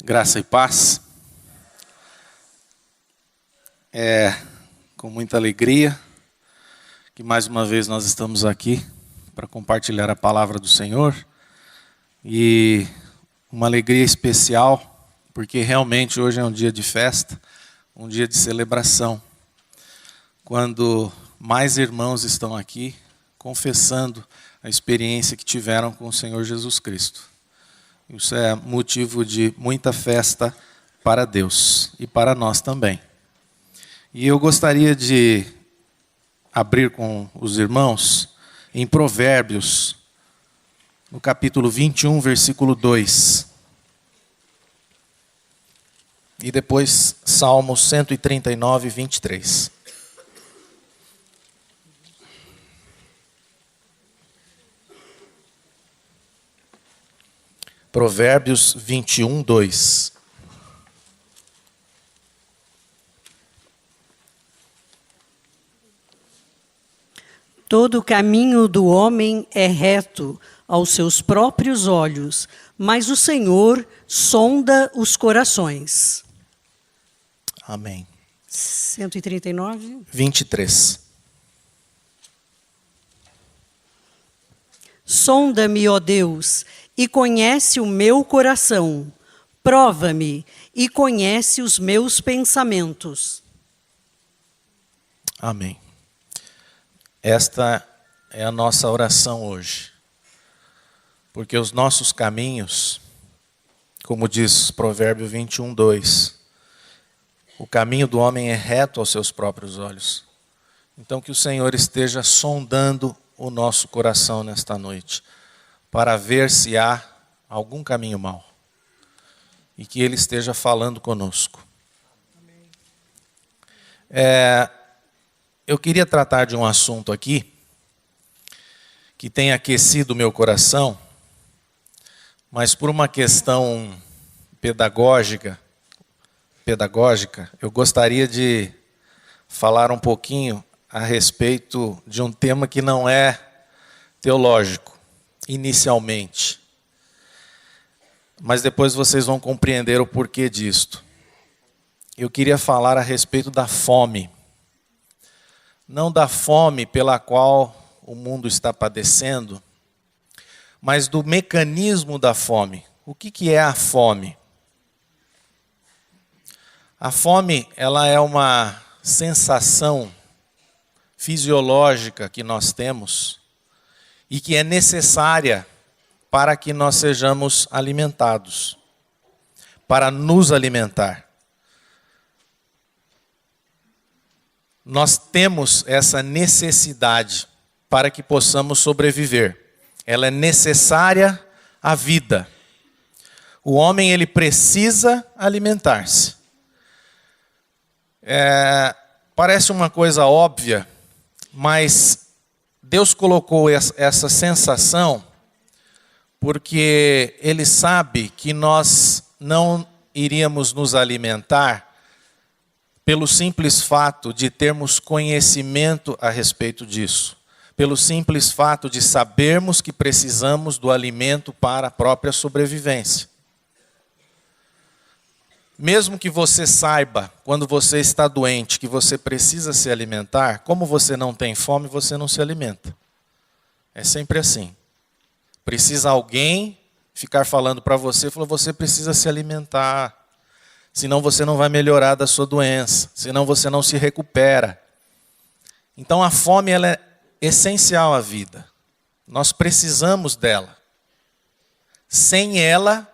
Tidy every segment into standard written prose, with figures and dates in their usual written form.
Graça e paz. É com muita alegria que mais uma vez nós estamos aqui para compartilhar a palavra do Senhor. E uma alegria especial, porque realmente hoje é um dia de festa, um dia de celebração. Quando mais irmãos estão aqui confessando a experiência que tiveram com o Senhor Jesus Cristo. Isso é motivo de muita festa para Deus e para nós também. E eu gostaria de abrir com os irmãos em Provérbios, no capítulo 21, versículo 2. E depois Salmos 139, 23. Provérbios 21, 2. Todo o caminho do homem é reto aos seus próprios olhos, mas o Senhor sonda os corações. Amém. 139. 23. Sonda-me, ó Deus, e conhece o meu coração. Prova-me e conhece os meus pensamentos. Amém. Esta é a nossa oração hoje. Porque os nossos caminhos, como diz Provérbio 21, 2, o caminho do homem é reto aos seus próprios olhos. Então que o Senhor esteja sondando o nosso coração nesta noite, para ver se há algum caminho mau. E que Ele esteja falando conosco. Eu queria tratar de um assunto aqui, que tem aquecido o meu coração, mas por uma questão pedagógica, eu gostaria de falar um pouquinho a respeito de um tema que não é teológico, inicialmente. Mas depois vocês vão compreender o porquê disto. Eu queria falar a respeito da fome. Não da fome pela qual o mundo está padecendo, mas do mecanismo da fome. O que é a fome? A fome, ela é uma sensação fisiológica que nós temos e que é necessária para que nós sejamos alimentados, para nos alimentar. Nós temos essa necessidade para que possamos sobreviver. Ela é necessária à vida. O homem, ele precisa alimentar-se. Parece uma coisa óbvia, mas Deus colocou essa sensação porque Ele sabe que nós não iríamos nos alimentar pelo simples fato de termos conhecimento a respeito disso. Pelo simples fato de sabermos que precisamos do alimento para a própria sobrevivência. Mesmo que você saiba, quando você está doente, que você precisa se alimentar, como você não tem fome, você não se alimenta. É sempre assim. Precisa alguém ficar falando para você, você precisa se alimentar. Senão você não vai melhorar da sua doença, senão você não se recupera. Então a fome, ela é essencial à vida. Nós precisamos dela. Sem ela,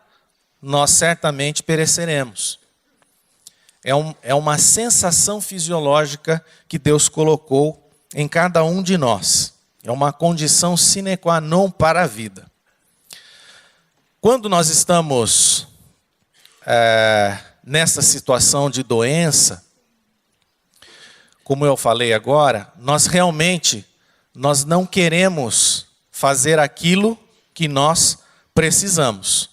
nós certamente pereceremos. É uma sensação fisiológica que Deus colocou em cada um de nós. É uma condição sine qua non para a vida. Quando nós estamos nessa situação de doença, como eu falei agora, nós não queremos fazer aquilo que nós precisamos.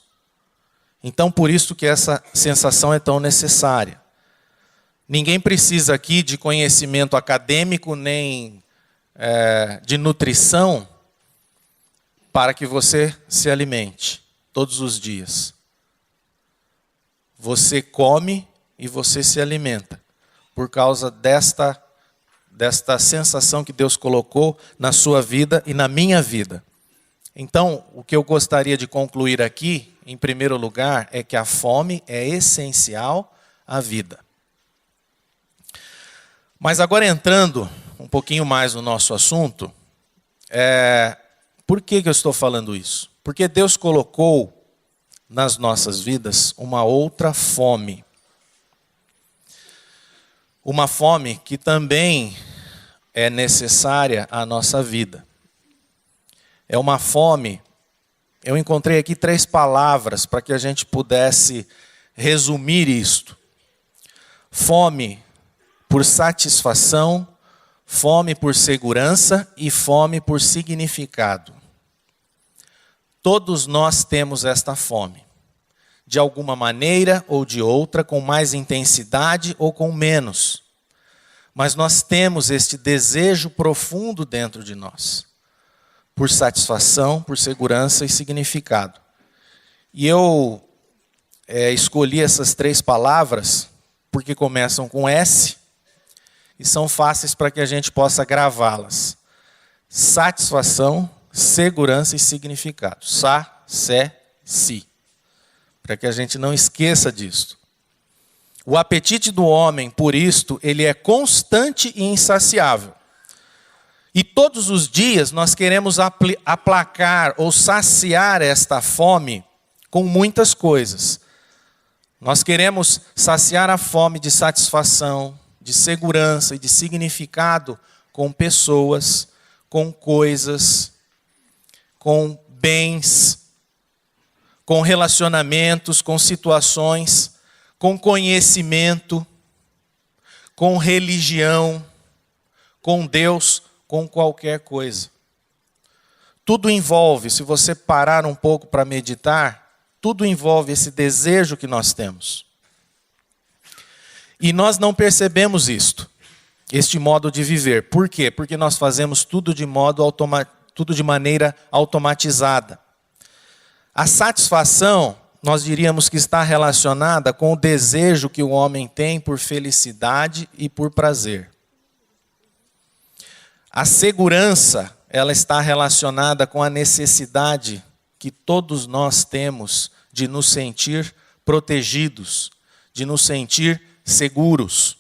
Então, por isso que essa sensação é tão necessária. Ninguém precisa aqui de conhecimento acadêmico, nem de nutrição, para que você se alimente todos os dias. você come e você se alimenta, por causa desta sensação que Deus colocou na sua vida e na minha vida. Então, o que eu gostaria de concluir aqui, em primeiro lugar, é que a fome é essencial à vida. Mas agora entrando um pouquinho mais no nosso assunto, por que eu estou falando isso? Porque Deus colocou nas nossas vidas uma outra fome. Uma fome que também é necessária à nossa vida. É uma fome, eu encontrei aqui 3 palavras para que a gente pudesse resumir isto. Fome por satisfação, fome por segurança e fome por significado. Todos nós temos esta fome, de alguma maneira ou de outra, com mais intensidade ou com menos. Mas nós temos este desejo profundo dentro de nós, por satisfação, por segurança e significado. E eu escolhi essas 3 palavras porque começam com S e são fáceis para que a gente possa gravá-las. Satisfação, segurança e significado. Sa, sé, si. Para que a gente não esqueça disso. O apetite do homem por isto, ele é constante e insaciável. E todos os dias nós queremos aplacar ou saciar esta fome com muitas coisas. Nós queremos saciar a fome de satisfação, de segurança e de significado com pessoas, com coisas, com bens, com relacionamentos, com situações, com conhecimento, com religião, com Deus, com qualquer coisa. Tudo envolve, se você parar um pouco para meditar, tudo envolve esse desejo que nós temos. E nós não percebemos isto, este modo de viver. Por quê? Porque nós fazemos tudo de maneira automatizada. A satisfação, nós diríamos que está relacionada com o desejo que o homem tem por felicidade e por prazer. A segurança, ela está relacionada com a necessidade que todos nós temos de nos sentir protegidos, de nos sentir seguros.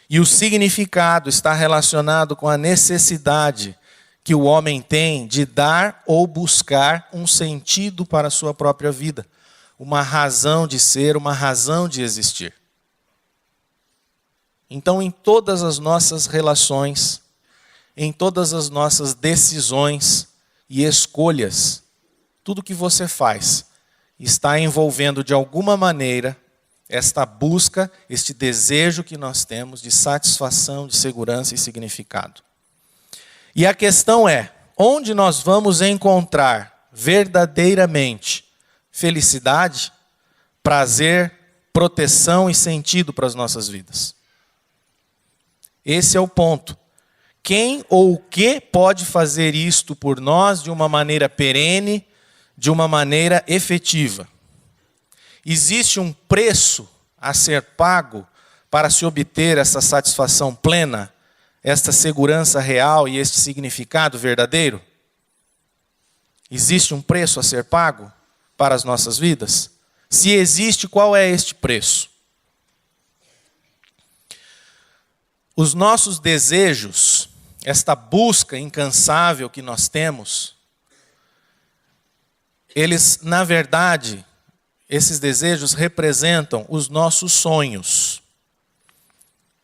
E o significado está relacionado com a necessidade que o homem tem de dar ou buscar um sentido para a sua própria vida, uma razão de ser, uma razão de existir. Então, em todas as nossas relações, em todas as nossas decisões e escolhas, tudo que você faz está envolvendo de alguma maneira esta busca, este desejo que nós temos de satisfação, de segurança e significado. E a questão é, onde nós vamos encontrar verdadeiramente felicidade, prazer, proteção e sentido para as nossas vidas? Esse é o ponto. Quem ou o que pode fazer isto por nós de uma maneira perene, de uma maneira efetiva? Existe um preço a ser pago para se obter essa satisfação plena, esta segurança real e este significado verdadeiro? Existe um preço a ser pago para as nossas vidas? Se existe, qual é este preço? Os nossos desejos, esta busca incansável que nós temos, eles, na verdade, esses desejos representam os nossos sonhos.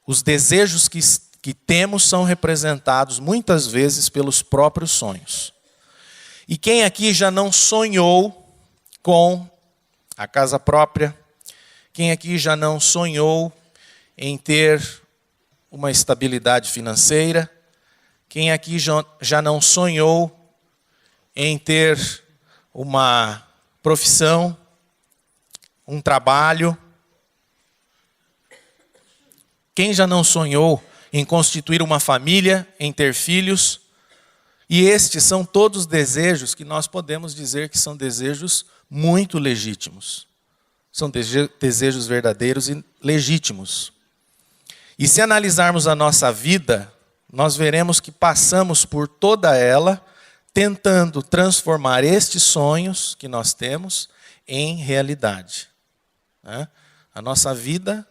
Os desejos que temos são representados muitas vezes pelos próprios sonhos. E quem aqui já não sonhou com a casa própria? Quem aqui já não sonhou em ter uma estabilidade financeira? Quem aqui já não sonhou em ter uma profissão, um trabalho? Quem já não sonhou em constituir uma família, em ter filhos? E estes são todos desejos que nós podemos dizer que são desejos muito legítimos. São desejos verdadeiros e legítimos. E se analisarmos a nossa vida, nós veremos que passamos por toda ela tentando transformar estes sonhos que nós temos em realidade. A nossa vida,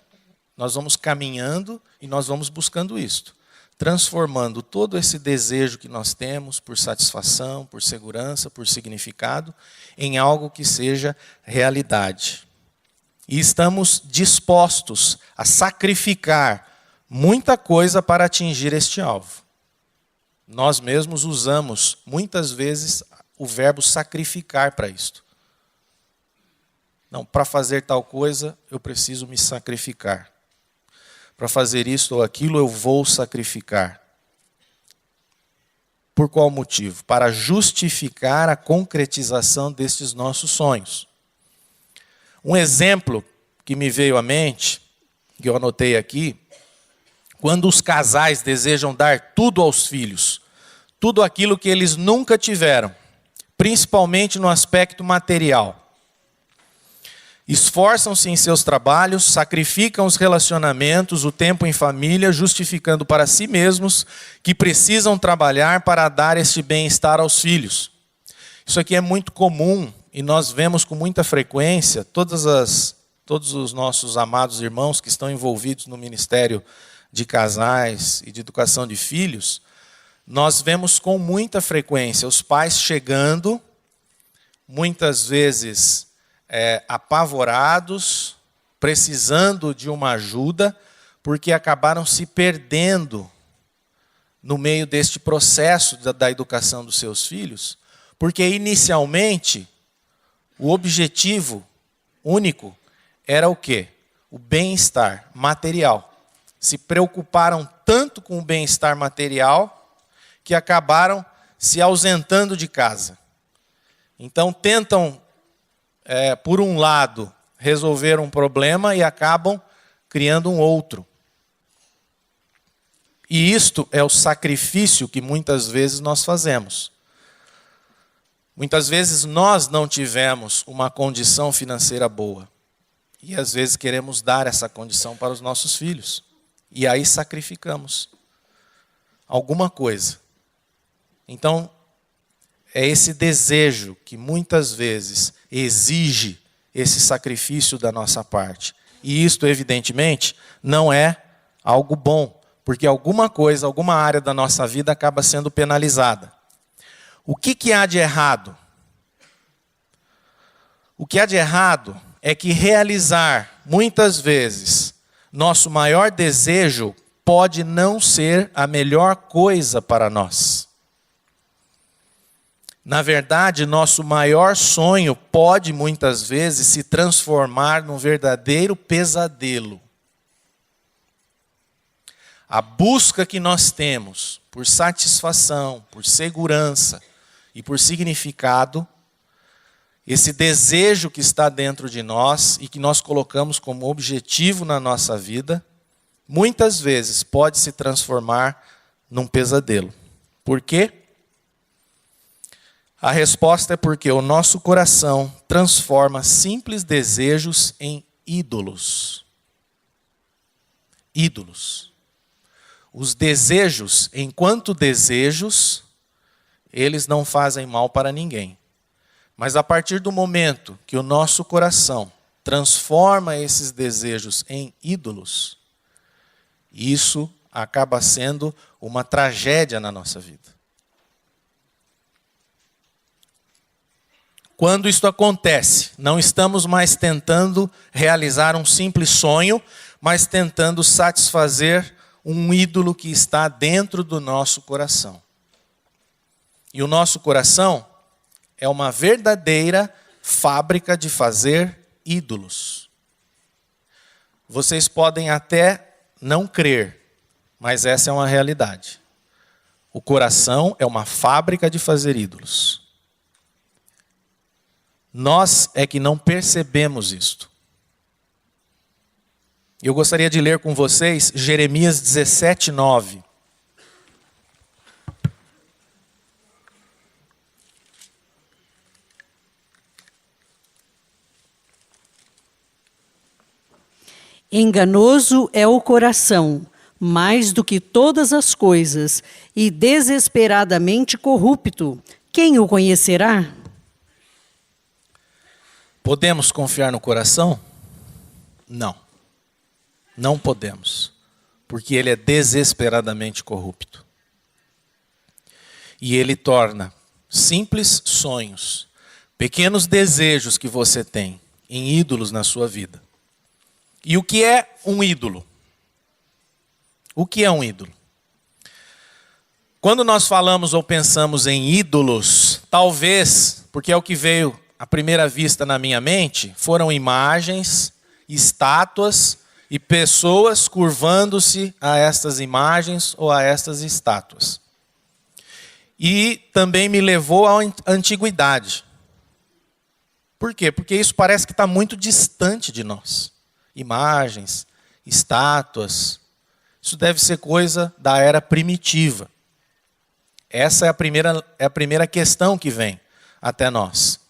nós vamos caminhando e nós vamos buscando isto. Transformando todo esse desejo que nós temos por satisfação, por segurança, por significado, em algo que seja realidade. E estamos dispostos a sacrificar muita coisa para atingir este alvo. Nós mesmos usamos, muitas vezes, o verbo sacrificar para isto. Não, para fazer tal coisa, eu preciso me sacrificar. Para fazer isto ou aquilo, eu vou sacrificar. Por qual motivo? Para justificar a concretização destes nossos sonhos. Um exemplo que me veio à mente, que eu anotei aqui, quando os casais desejam dar tudo aos filhos, tudo aquilo que eles nunca tiveram, principalmente no aspecto material. Esforçam-se em seus trabalhos, sacrificam os relacionamentos, o tempo em família, justificando para si mesmos que precisam trabalhar para dar este bem-estar aos filhos. Isso aqui é muito comum e nós vemos com muita frequência todos os nossos amados irmãos que estão envolvidos no ministério de casais e de educação de filhos. Nós vemos com muita frequência os pais chegando, muitas vezes apavorados, precisando de uma ajuda, porque acabaram se perdendo no meio deste processo da educação dos seus filhos, porque inicialmente o objetivo único era o quê? O bem-estar material. Se preocuparam tanto com o bem-estar material que acabaram se ausentando de casa. Então tentam, por um lado, resolver um problema e acabam criando um outro. E isto é o sacrifício que muitas vezes nós fazemos. Muitas vezes nós não tivemos uma condição financeira boa. E às vezes queremos dar essa condição para os nossos filhos. E aí sacrificamos alguma coisa. Então, é esse desejo que muitas vezes exige esse sacrifício da nossa parte. E isto, evidentemente, não é algo bom, porque alguma coisa, alguma área da nossa vida acaba sendo penalizada. O que há de errado? O que há de errado é que realizar, muitas vezes, nosso maior desejo pode não ser a melhor coisa para nós. Na verdade, nosso maior sonho pode, muitas vezes, se transformar num verdadeiro pesadelo. A busca que nós temos por satisfação, por segurança e por significado, esse desejo que está dentro de nós e que nós colocamos como objetivo na nossa vida, muitas vezes pode se transformar num pesadelo. Por quê? A resposta é porque o nosso coração transforma simples desejos em ídolos. Ídolos. Os desejos, enquanto desejos, eles não fazem mal para ninguém. Mas a partir do momento que o nosso coração transforma esses desejos em ídolos, isso acaba sendo uma tragédia na nossa vida. Quando isto acontece, não estamos mais tentando realizar um simples sonho, mas tentando satisfazer um ídolo que está dentro do nosso coração. E o nosso coração é uma verdadeira fábrica de fazer ídolos. Vocês podem até não crer, mas essa é uma realidade. O coração é uma fábrica de fazer ídolos. Nós é que não percebemos isto. Eu gostaria de ler com vocês Jeremias 17:9. Enganoso é o coração, mais do que todas as coisas, e desesperadamente corrupto. Quem o conhecerá? Podemos confiar no coração? Não. Não podemos. Porque ele é desesperadamente corrupto. E ele torna simples sonhos, pequenos desejos que você tem, em ídolos na sua vida. E o que é um ídolo? O que é um ídolo? Quando nós falamos ou pensamos em ídolos, talvez, porque é o que veio à primeira vista na minha mente, foram imagens, estátuas e pessoas curvando-se a estas imagens ou a estas estátuas. E também me levou à antiguidade. Por quê? Porque isso parece que está muito distante de nós. Imagens, estátuas, isso deve ser coisa da era primitiva. Essa é a primeira questão que vem até nós.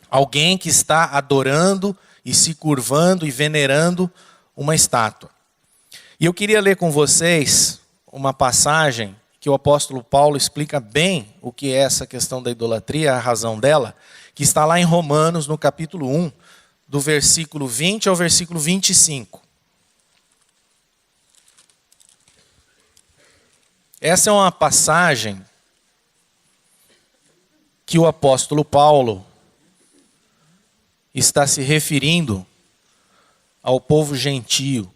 Alguém que está adorando e se curvando e venerando uma estátua. E eu queria ler com vocês uma passagem que o apóstolo Paulo explica bem o que é essa questão da idolatria, a razão dela, que está lá em Romanos, no capítulo 1, do versículo 20 ao versículo 25. Essa é uma passagem que o apóstolo Paulo está se referindo ao povo gentio.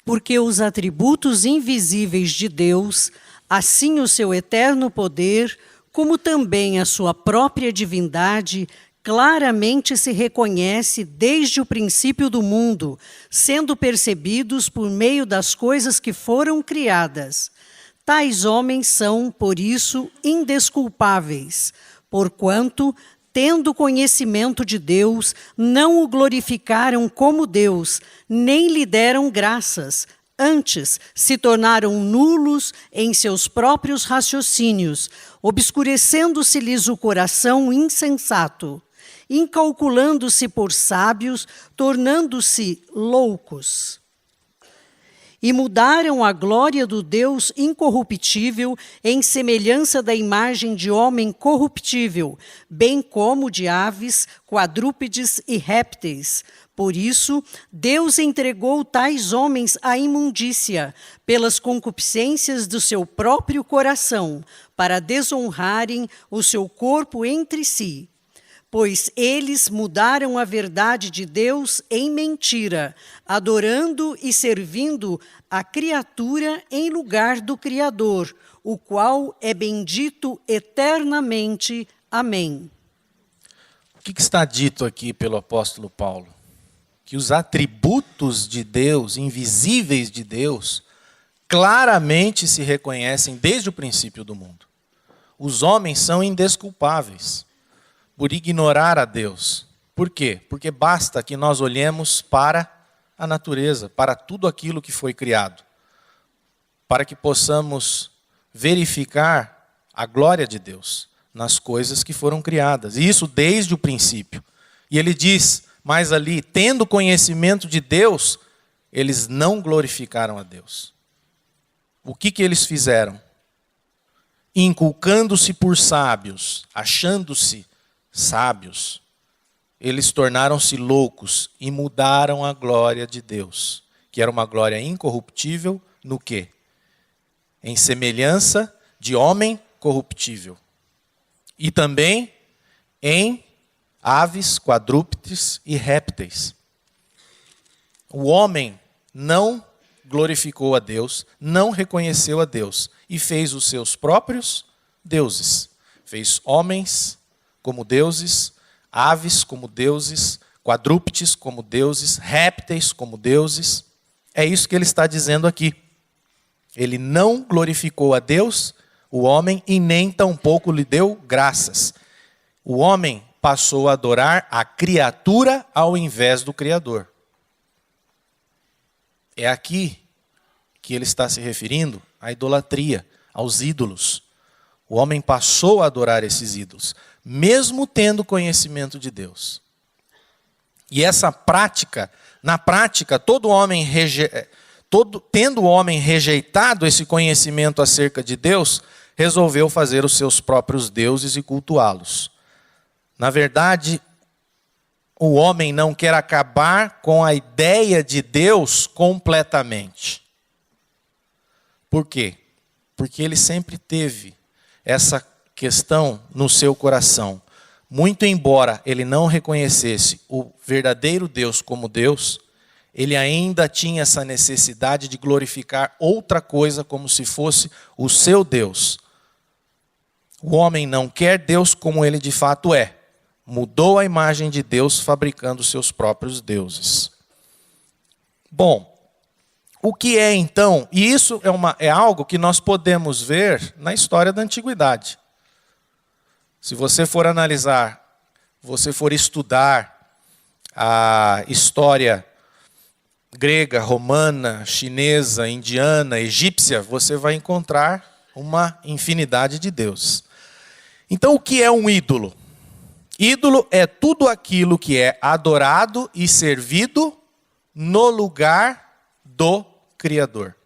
Porque os atributos invisíveis de Deus, assim o seu eterno poder, como também a sua própria divindade, claramente se reconhece desde o princípio do mundo, sendo percebidos por meio das coisas que foram criadas. Tais homens são, por isso, indesculpáveis, porquanto, tendo conhecimento de Deus, não o glorificaram como Deus, nem lhe deram graças. Antes, se tornaram nulos em seus próprios raciocínios, obscurecendo-se-lhes o coração insensato, incalculando-se por sábios, tornando-se loucos. E mudaram a glória do Deus incorruptível em semelhança da imagem de homem corruptível, bem como de aves, quadrúpedes e répteis. Por isso, Deus entregou tais homens à imundícia, pelas concupiscências do seu próprio coração, para desonrarem o seu corpo entre si. Pois eles mudaram a verdade de Deus em mentira, adorando e servindo a criatura em lugar do Criador, o qual é bendito eternamente. Amém. O que está dito aqui pelo apóstolo Paulo? Que os atributos de Deus, invisíveis de Deus, claramente se reconhecem desde o princípio do mundo. Os homens são indesculpáveis por ignorar a Deus. Por quê? Porque basta que nós olhemos para a natureza, para tudo aquilo que foi criado, para que possamos verificar a glória de Deus nas coisas que foram criadas. E isso desde o princípio. E ele diz, mas ali, tendo conhecimento de Deus, eles não glorificaram a Deus. O que eles fizeram? Inculcando-se por sábios, achando-se sábios, eles tornaram-se loucos e mudaram a glória de Deus, que era uma glória incorruptível, no quê? Em semelhança de homem corruptível. E também em aves, quadrúpedes e répteis. O homem não glorificou a Deus, não reconheceu a Deus e fez os seus próprios deuses. Fez homens como deuses, aves como deuses, quadrúpedes como deuses, répteis como deuses. É isso que ele está dizendo aqui. Ele não glorificou a Deus, o homem, e nem tampouco lhe deu graças. O homem passou a adorar a criatura ao invés do Criador. É aqui que ele está se referindo à idolatria, aos ídolos. O homem passou a adorar esses ídolos, mesmo tendo conhecimento de Deus. E essa prática, na prática, tendo o homem rejeitado esse conhecimento acerca de Deus, resolveu fazer os seus próprios deuses e cultuá-los. Na verdade, o homem não quer acabar com a ideia de Deus completamente. Por quê? Porque ele sempre teve essa questão no seu coração. Muito embora ele não reconhecesse o verdadeiro Deus como Deus, ele ainda tinha essa necessidade de glorificar outra coisa como se fosse o seu Deus. O homem não quer Deus como ele de fato é. Mudou a imagem de Deus fabricando seus próprios deuses. Bom, o que é então? E isso é algo que nós podemos ver na história da antiguidade. Se você for analisar, você for estudar a história grega, romana, chinesa, indiana, egípcia, você vai encontrar uma infinidade de deuses. Então, o que é um ídolo? Ídolo é tudo aquilo que é adorado e servido no lugar do Criador.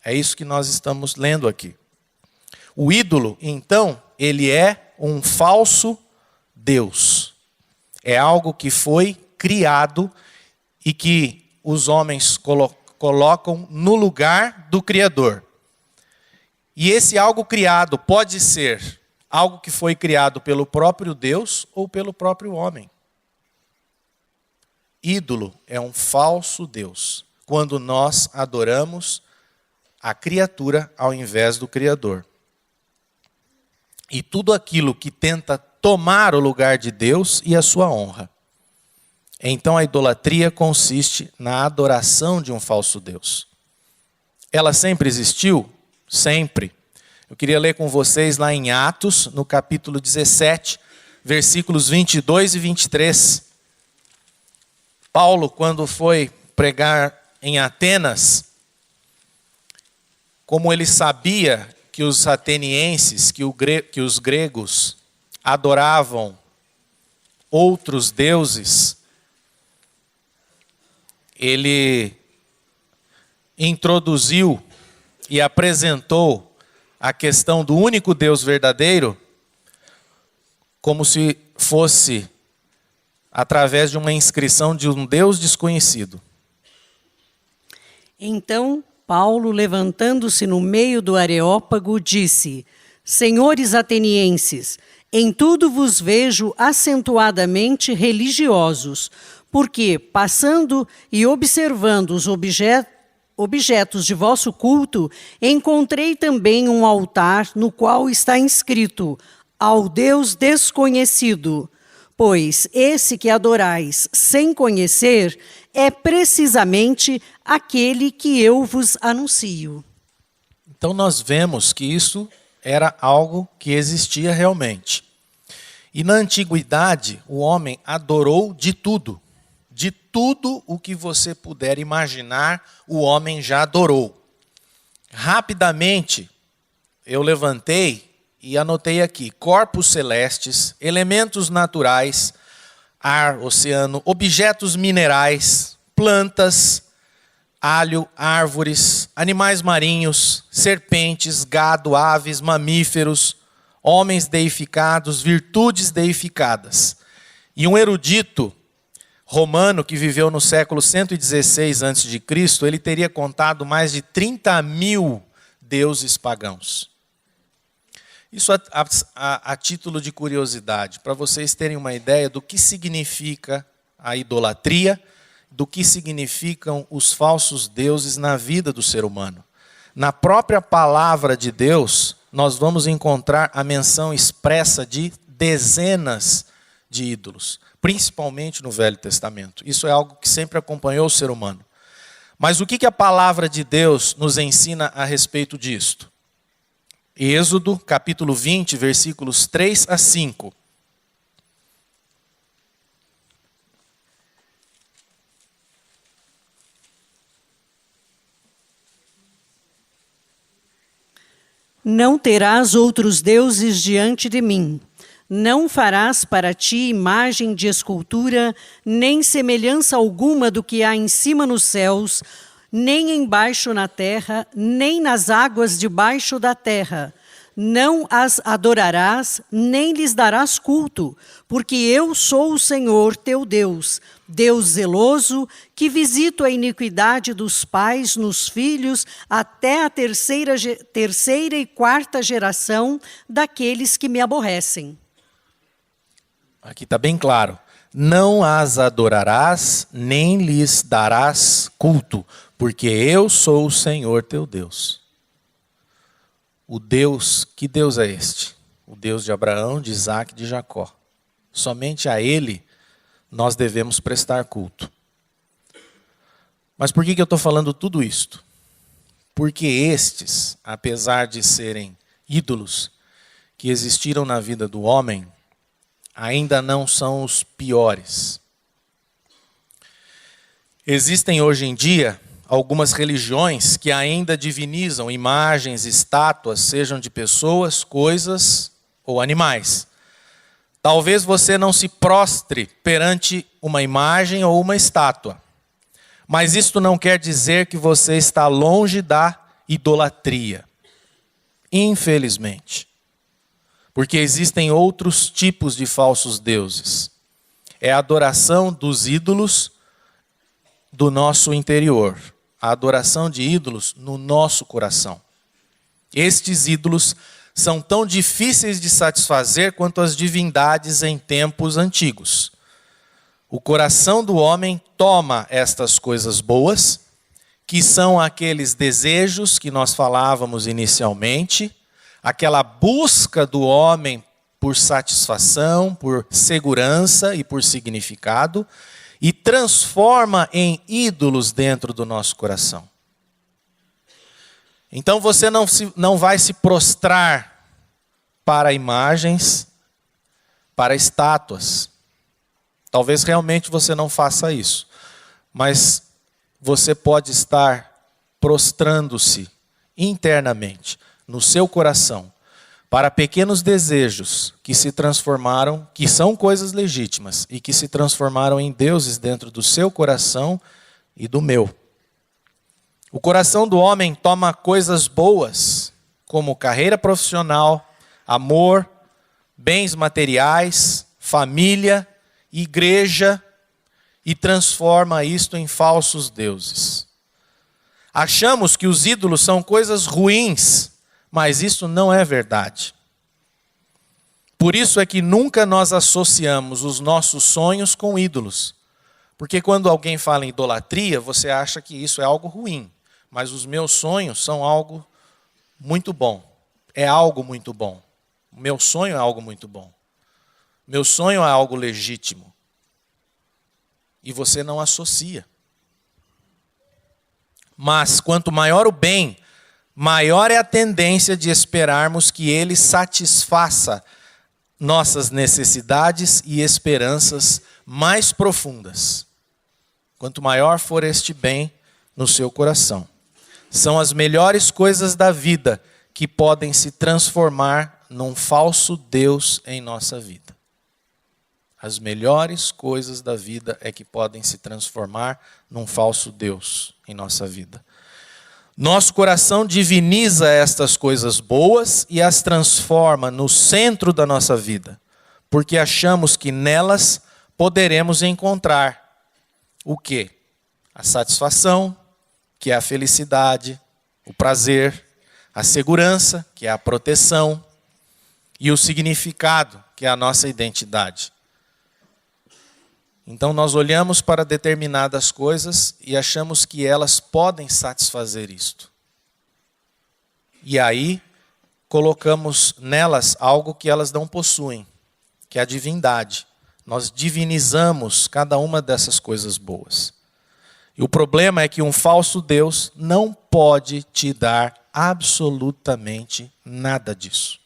É isso que nós estamos lendo aqui. O ídolo, então, ele é um falso Deus. É algo que foi criado e que os homens colocam no lugar do Criador. E esse algo criado pode ser algo que foi criado pelo próprio Deus ou pelo próprio homem. Ídolo é um falso Deus, quando nós adoramos a criatura ao invés do Criador. E tudo aquilo que tenta tomar o lugar de Deus e a sua honra. Então a idolatria consiste na adoração de um falso Deus. Ela sempre existiu? Sempre. Eu queria ler com vocês lá em Atos, no capítulo 17, versículos 22 e 23. Paulo, quando foi pregar em Atenas, como ele sabia que os atenienses, que os gregos adoravam outros deuses, ele introduziu e apresentou a questão do único Deus verdadeiro como se fosse através de uma inscrição de um Deus desconhecido. Então, Paulo, levantando-se no meio do Areópago, disse: Senhores atenienses, em tudo vos vejo acentuadamente religiosos, porque, passando e observando os objetos de vosso culto, encontrei também um altar no qual está inscrito: ao Deus desconhecido. Pois esse que adorais sem conhecer é precisamente aquele que eu vos anuncio. Então nós vemos que isso era algo que existia realmente. E na antiguidade, o homem adorou de tudo. De tudo o que você puder imaginar, o homem já adorou. Rapidamente, eu levantei e anotei aqui: corpos celestes, elementos naturais, ar, oceano, objetos minerais, plantas, alho, árvores, animais marinhos, serpentes, gado, aves, mamíferos, homens deificados, virtudes deificadas. E um erudito romano que viveu no século 116 a.C., ele teria contado mais de 30.000 deuses pagãos. Isso a título de curiosidade, para vocês terem uma ideia do que significa a idolatria, do que significam os falsos deuses na vida do ser humano. Na própria palavra de Deus, nós vamos encontrar a menção expressa de dezenas de ídolos, principalmente no Velho Testamento. Isso é algo que sempre acompanhou o ser humano. Mas o que a palavra de Deus nos ensina a respeito disto? Êxodo, capítulo 20, versículos 3 a 5. Não terás outros deuses diante de mim. Não farás para ti imagem de escultura, nem semelhança alguma do que há em cima nos céus, nem embaixo na terra, nem nas águas debaixo da terra. Não as adorarás, nem lhes darás culto, porque eu sou o Senhor teu Deus, Deus zeloso, que visito a iniquidade dos pais nos filhos até a terceira e quarta geração daqueles que me aborrecem. Aqui está bem claro. Não as adorarás, nem lhes darás culto, porque eu sou o Senhor teu Deus. O Deus, que Deus é este? O Deus de Abraão, de Isaac e de Jacó. Somente a Ele nós devemos prestar culto. Mas por que eu estou falando tudo isto? Porque estes, apesar de serem ídolos que existiram na vida do homem, ainda não são os piores. Existem hoje em dia algumas religiões que ainda divinizam imagens, estátuas, sejam de pessoas, coisas ou animais. Talvez você não se prostre perante uma imagem ou uma estátua, mas isto não quer dizer que você está longe da idolatria. Infelizmente. Porque existem outros tipos de falsos deuses. É a adoração dos ídolos do nosso interior. A adoração de ídolos no nosso coração. Estes ídolos são tão difíceis de satisfazer quanto as divindades em tempos antigos. O coração do homem toma estas coisas boas, que são aqueles desejos que nós falávamos inicialmente, aquela busca do homem por satisfação, por segurança e por significado, e transforma em ídolos dentro do nosso coração. Então você não vai se prostrar para imagens, para estátuas. Talvez realmente você não faça isso, mas você pode estar prostrando-se internamente, no seu coração, para pequenos desejos que se transformaram, que são coisas legítimas, e que se transformaram em deuses dentro do seu coração e do meu. O coração do homem toma coisas boas, como carreira profissional, amor, bens materiais, família, igreja, e transforma isto em falsos deuses. Achamos que os ídolos são coisas ruins, mas isso não é verdade. Por isso é que nunca nós associamos os nossos sonhos com ídolos. Porque quando alguém fala em idolatria, você acha que isso é algo ruim. Mas os meus sonhos são algo muito bom. É algo muito bom. O meu sonho é algo muito bom. Meu sonho é algo legítimo. E você não associa. Mas quanto maior o bem, maior é a tendência de esperarmos que ele satisfaça nossas necessidades e esperanças mais profundas. Quanto maior for este bem no seu coração. São as melhores coisas da vida que podem se transformar num falso Deus em nossa vida. As melhores coisas da vida é que podem se transformar num falso Deus em nossa vida. Nosso coração diviniza estas coisas boas e as transforma no centro da nossa vida, porque achamos que nelas poderemos encontrar o quê? A satisfação, que é a felicidade, o prazer, a segurança, que é a proteção, e o significado, que é a nossa identidade. Então nós olhamos para determinadas coisas e achamos que elas podem satisfazer isto. E aí colocamos nelas algo que elas não possuem, que é a divindade. Nós divinizamos cada uma dessas coisas boas. E o problema é que um falso Deus não pode te dar absolutamente nada disso.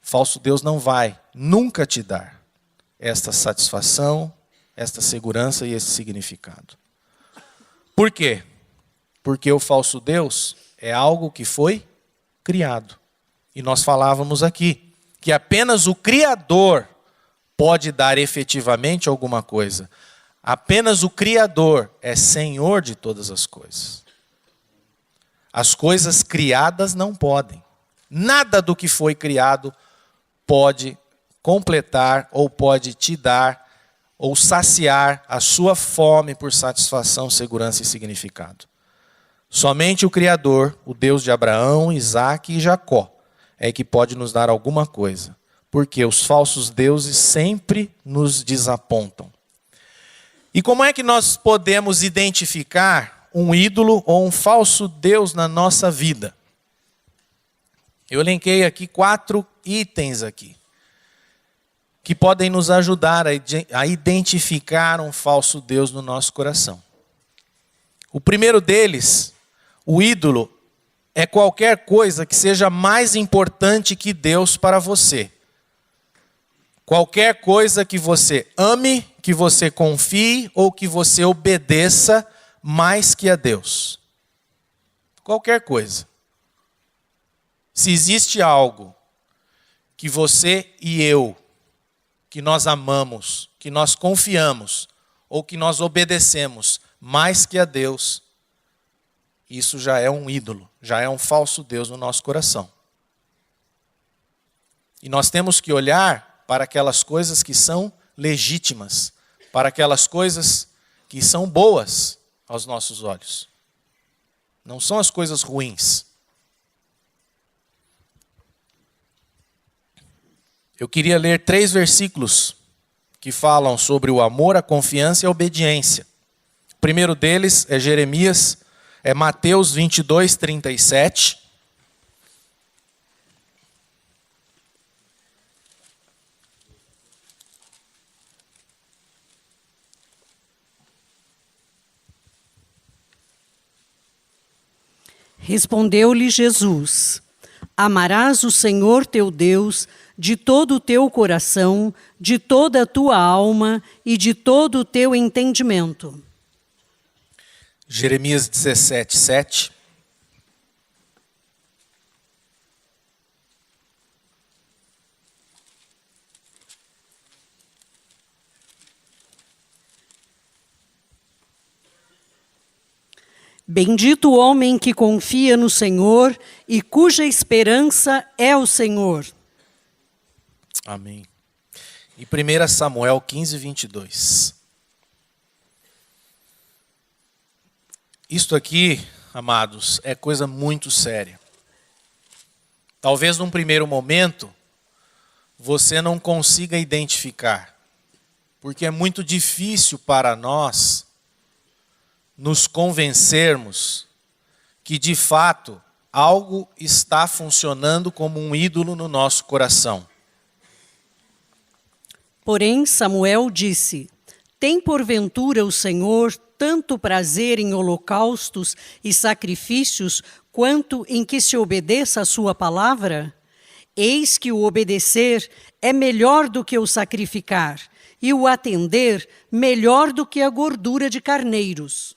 O falso Deus não vai nunca te dar esta satisfação, esta segurança e esse significado. Por quê? Porque o falso Deus é algo que foi criado. E nós falávamos aqui que apenas o Criador pode dar efetivamente alguma coisa. Apenas o Criador é Senhor de todas as coisas. As coisas criadas não podem. Nada do que foi criado pode completar ou pode te dar ou saciar a sua fome por satisfação, segurança e significado. Somente o Criador, o Deus de Abraão, Isaque e Jacó, é que pode nos dar alguma coisa. Porque os falsos deuses sempre nos desapontam. E como é que nós podemos identificar um ídolo ou um falso deus na nossa vida? Eu elenquei aqui 4 itens aqui, que podem nos ajudar a identificar um falso deus no nosso coração. O primeiro deles, o ídolo, é qualquer coisa que seja mais importante que Deus para você. Qualquer coisa que você ame, que você confie ou que você obedeça mais que a Deus. Qualquer coisa. Se existe algo que você e eu, que nós amamos, que nós confiamos ou que nós obedecemos mais que a Deus, isso já é um ídolo, já é um falso Deus no nosso coração. E nós temos que olhar para aquelas coisas que são legítimas, para aquelas coisas que são boas aos nossos olhos. Não são as coisas ruins. Eu queria ler 3 versículos que falam sobre o amor, a confiança e a obediência. O primeiro deles é Mateus 22, 37. Respondeu-lhe Jesus: Amarás o Senhor teu Deus de todo o teu coração, de toda a tua alma e de todo o teu entendimento. Jeremias 17, 7. Bendito o homem que confia no Senhor e cuja esperança é o Senhor. Amém. E 1 Samuel 15, 22. Isto aqui, amados, é coisa muito séria. Talvez num primeiro momento você não consiga identificar, porque é muito difícil para nós nos convencermos que de fato algo está funcionando como um ídolo no nosso coração. Porém, Samuel disse: Tem porventura o Senhor tanto prazer em holocaustos e sacrifícios, quanto em que se obedeça a sua palavra? Eis que o obedecer é melhor do que o sacrificar, e o atender melhor do que a gordura de carneiros.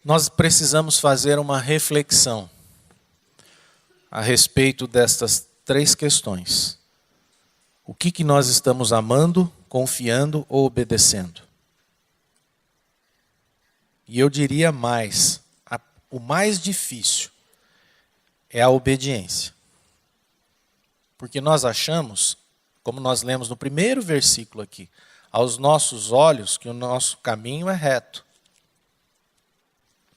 Nós precisamos fazer uma reflexão a respeito destas 3 questões. O que nós estamos amando, confiando ou obedecendo? E eu diria mais, o mais difícil é a obediência. Porque nós achamos, como nós lemos no primeiro versículo aqui, aos nossos olhos que o nosso caminho é reto.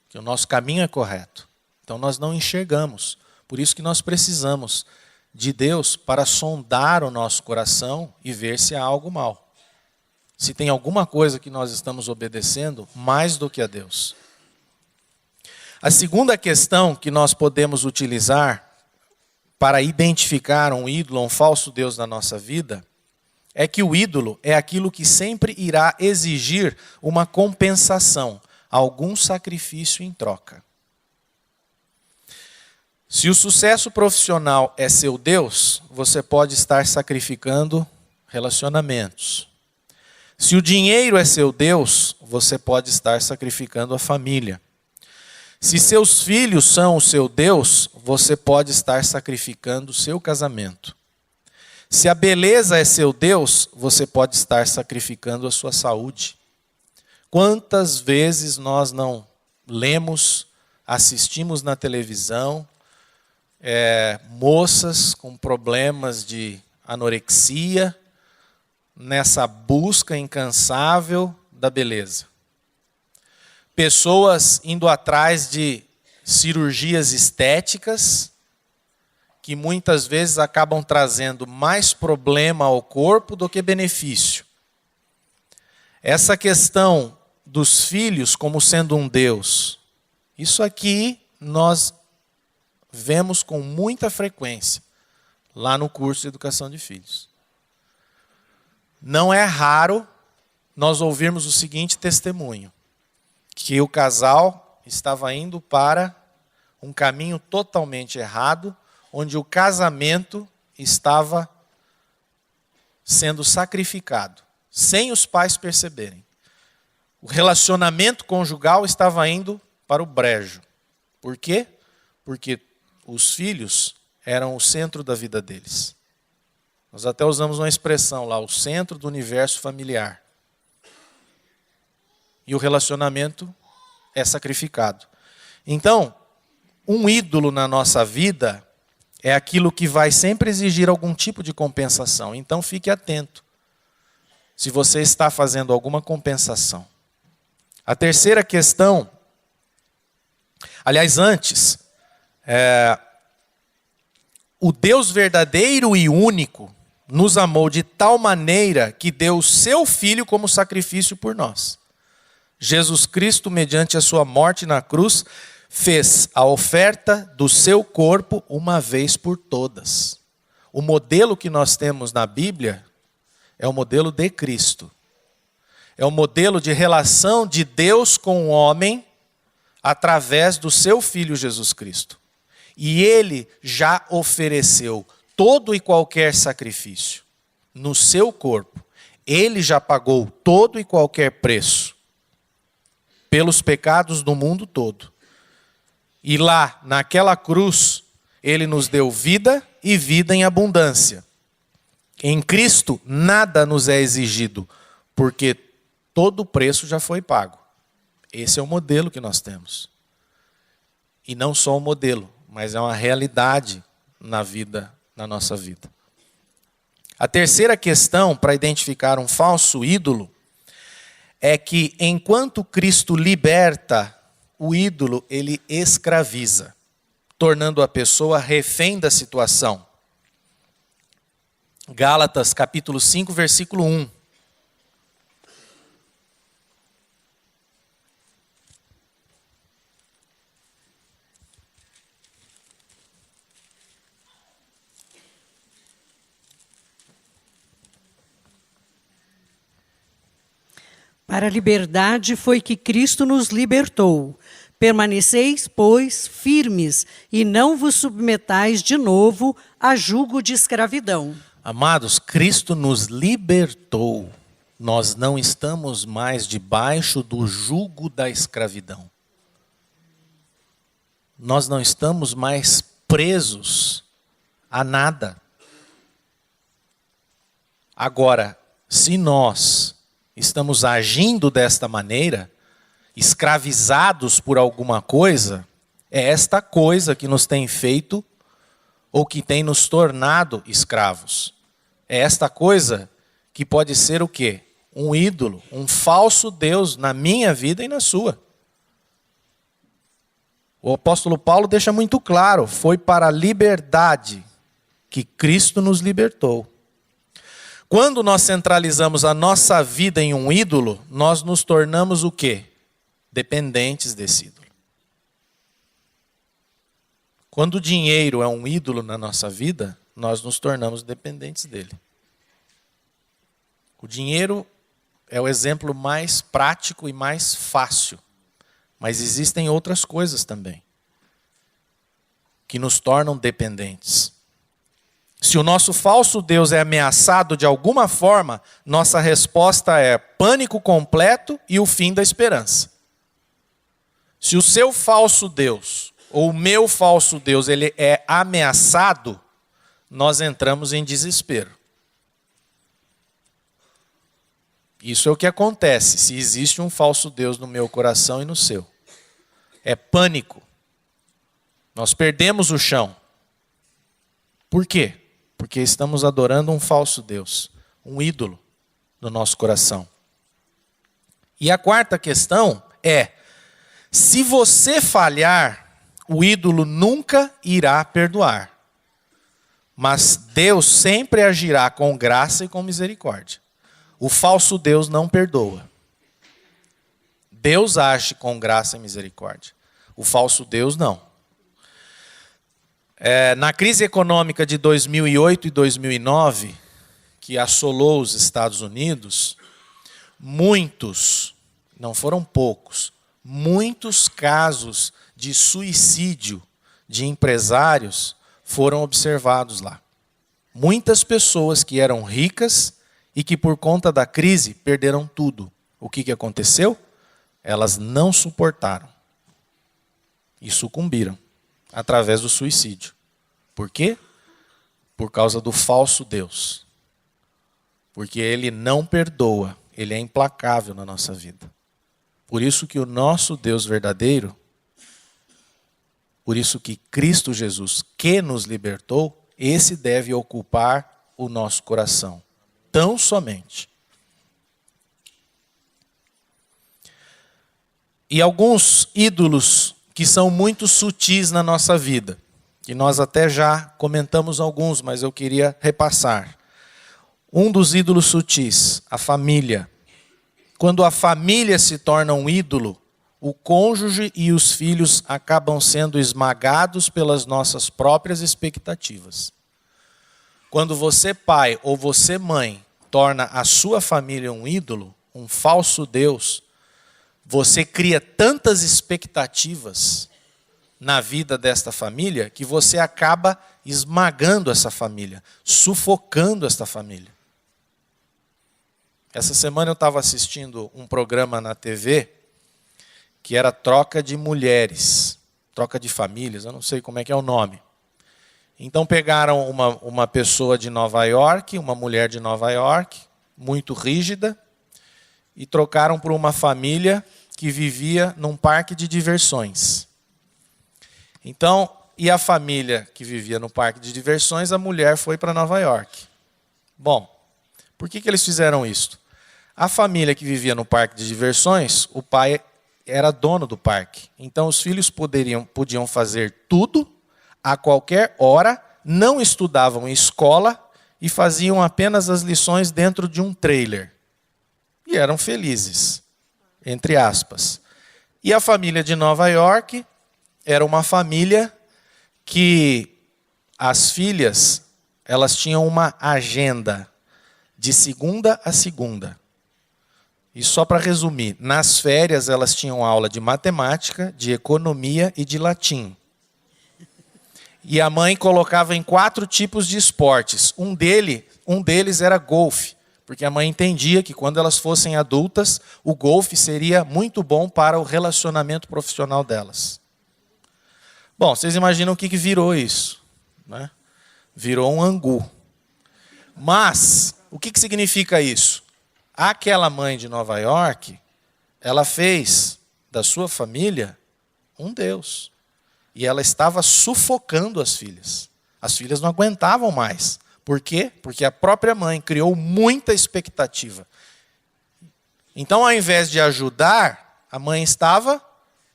Que o nosso caminho é correto. Então nós não enxergamos. Por isso que nós precisamos de Deus para sondar o nosso coração e ver se há algo mal. Se tem alguma coisa que nós estamos obedecendo mais do que a Deus. A segunda questão que nós podemos utilizar para identificar um ídolo, um falso Deus na nossa vida, é que o ídolo é aquilo que sempre irá exigir uma compensação, algum sacrifício em troca. Se o sucesso profissional é seu Deus, você pode estar sacrificando relacionamentos. Se o dinheiro é seu Deus, você pode estar sacrificando a família. Se seus filhos são o seu Deus, você pode estar sacrificando o seu casamento. Se a beleza é seu Deus, você pode estar sacrificando a sua saúde. Quantas vezes nós não lemos, assistimos na televisão, moças com problemas de anorexia, nessa busca incansável da beleza. Pessoas indo atrás de cirurgias estéticas, que muitas vezes acabam trazendo mais problema ao corpo do que benefício. Essa questão dos filhos como sendo um Deus, isso aqui nós vemos com muita frequência lá no curso de educação de filhos. Não é raro nós ouvirmos o seguinte testemunho, que o casal estava indo para um caminho totalmente errado, onde o casamento estava sendo sacrificado, sem os pais perceberem. O relacionamento conjugal estava indo para o brejo. Por quê? Porque os filhos eram o centro da vida deles. Nós até usamos uma expressão lá, o centro do universo familiar. E o relacionamento é sacrificado. Então, um ídolo na nossa vida é aquilo que vai sempre exigir algum tipo de compensação. Então fique atento se você está fazendo alguma compensação. A terceira questão, aliás, antes, o Deus verdadeiro e único nos amou de tal maneira que deu o seu Filho como sacrifício por nós. Jesus Cristo, mediante a sua morte na cruz, fez a oferta do seu corpo uma vez por todas. O modelo que nós temos na Bíblia é o modelo de Cristo. É o modelo de relação de Deus com o homem através do seu Filho Jesus Cristo. E ele já ofereceu todo e qualquer sacrifício no seu corpo. Ele já pagou todo e qualquer preço pelos pecados do mundo todo. E lá, naquela cruz, ele nos deu vida e vida em abundância. Em Cristo, nada nos é exigido, porque todo o preço já foi pago. Esse é o modelo que nós temos. E não só um modelo, mas é uma realidade na nossa vida. A terceira questão para identificar um falso ídolo é que enquanto Cristo liberta, o ídolo ele escraviza, tornando a pessoa refém da situação. Gálatas capítulo 5, versículo 1. Para a liberdade foi que Cristo nos libertou. Permaneceis, pois, firmes, e não vos submetais de novo a jugo de escravidão. Amados, Cristo nos libertou. Nós não estamos mais debaixo do jugo da escravidão. Nós não estamos mais presos a nada. Agora, se nós estamos agindo desta maneira, escravizados por alguma coisa, é esta coisa que nos tem feito ou que tem nos tornado escravos. É esta coisa que pode ser o quê? Um ídolo, um falso Deus na minha vida e na sua. O apóstolo Paulo deixa muito claro, foi para a liberdade que Cristo nos libertou. Quando nós centralizamos a nossa vida em um ídolo, nós nos tornamos o quê? Dependentes desse ídolo. Quando o dinheiro é um ídolo na nossa vida, nós nos tornamos dependentes dele. O dinheiro é o exemplo mais prático e mais fácil. Mas existem outras coisas também que nos tornam dependentes. Se o nosso falso Deus é ameaçado de alguma forma, nossa resposta é pânico completo e o fim da esperança. Se o seu falso Deus, ou o meu falso Deus, ele é ameaçado, nós entramos em desespero. Isso é o que acontece se existe um falso Deus no meu coração e no seu. É pânico. Nós perdemos o chão. Por quê? Porque estamos adorando um falso Deus, um ídolo no nosso coração. E a quarta questão é: se você falhar, o ídolo nunca irá perdoar. Mas Deus sempre agirá com graça e com misericórdia. O falso Deus não perdoa. Deus age com graça e misericórdia. O falso Deus não. Na crise econômica de 2008 e 2009, que assolou os Estados Unidos, muitos, não foram poucos, muitos casos de suicídio de empresários foram observados lá. Muitas pessoas que eram ricas e que por conta da crise perderam tudo. O que aconteceu? Elas não suportaram e sucumbiram através do suicídio. Por quê? Por causa do falso Deus. Porque ele não perdoa, ele é implacável na nossa vida. Por isso que o nosso Deus verdadeiro, por isso que Cristo Jesus, que nos libertou, esse deve ocupar o nosso coração. Tão somente. E alguns ídolos que são muito sutis na nossa vida, que nós até já comentamos alguns, mas eu queria repassar. Um dos ídolos sutis, a família. Quando a família se torna um ídolo, o cônjuge e os filhos acabam sendo esmagados pelas nossas próprias expectativas. Quando você, pai, ou você, mãe, torna a sua família um ídolo, um falso Deus, você cria tantas expectativas na vida desta família que você acaba esmagando essa família, sufocando esta família. Essa semana eu estava assistindo um programa na TV que era troca de mulheres, troca de famílias, eu não sei como é que é o nome. Então pegaram uma pessoa de Nova York, uma mulher de Nova York, muito rígida, e trocaram por uma família que vivia num parque de diversões. Então, e a família que vivia no parque de diversões, a mulher foi para Nova York. Bom, por que eles fizeram isso? A família que vivia no parque de diversões, o pai era dono do parque. Então os filhos podiam fazer tudo, a qualquer hora, não estudavam em escola e faziam apenas as lições dentro de um trailer. E eram felizes, entre aspas. E a família de Nova York era uma família que as filhas, elas tinham uma agenda de segunda a segunda. E só para resumir, nas férias elas tinham aula de matemática, de economia e de latim. E a mãe colocava em 4 tipos de esportes. Um deles era golfe, porque a mãe entendia que quando elas fossem adultas, o golfe seria muito bom para o relacionamento profissional delas. Bom, vocês imaginam o que virou isso, né? Virou um angu. Mas, o que significa isso? Aquela mãe de Nova York, ela fez da sua família um Deus. E ela estava sufocando as filhas. As filhas não aguentavam mais. Por quê? Porque a própria mãe criou muita expectativa. Então, ao invés de ajudar, a mãe estava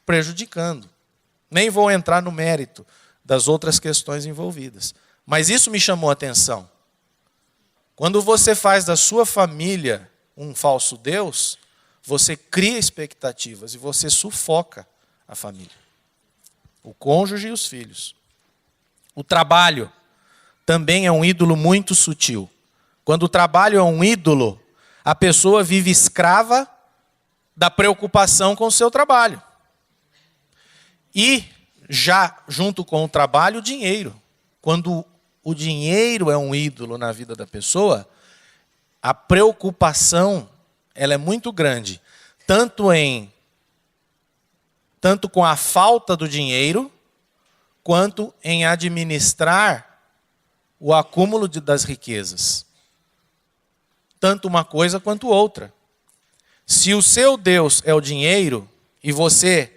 prejudicando. Nem vou entrar no mérito das outras questões envolvidas. Mas isso me chamou a atenção. Quando você faz da sua família um falso Deus, você cria expectativas e você sufoca a família. O cônjuge e os filhos. O trabalho também é um ídolo muito sutil. Quando o trabalho é um ídolo, a pessoa vive escrava da preocupação com o seu trabalho. E já junto com o trabalho, o dinheiro. Quando o dinheiro é um ídolo na vida da pessoa, a preocupação ela é muito grande, tanto com a falta do dinheiro, quanto em administrar o acúmulo das riquezas. Tanto uma coisa quanto outra. Se o seu Deus é o dinheiro e você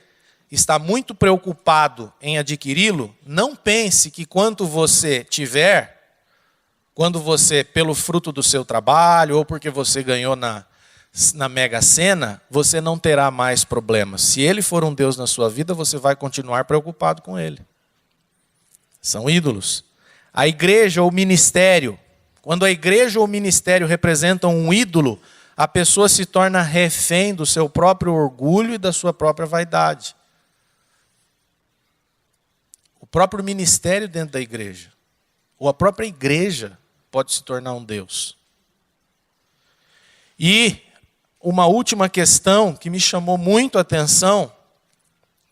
está muito preocupado em adquiri-lo, não pense que quando você tiver, quando você, pelo fruto do seu trabalho ou porque você ganhou na Mega Sena, você não terá mais problemas. Se ele for um Deus na sua vida, você vai continuar preocupado com ele. São ídolos. A igreja ou o ministério, quando a igreja ou o ministério representam um ídolo, a pessoa se torna refém do seu próprio orgulho e da sua própria vaidade. O próprio ministério dentro da igreja, ou a própria igreja, pode se tornar um Deus. E uma última questão que me chamou muito a atenção,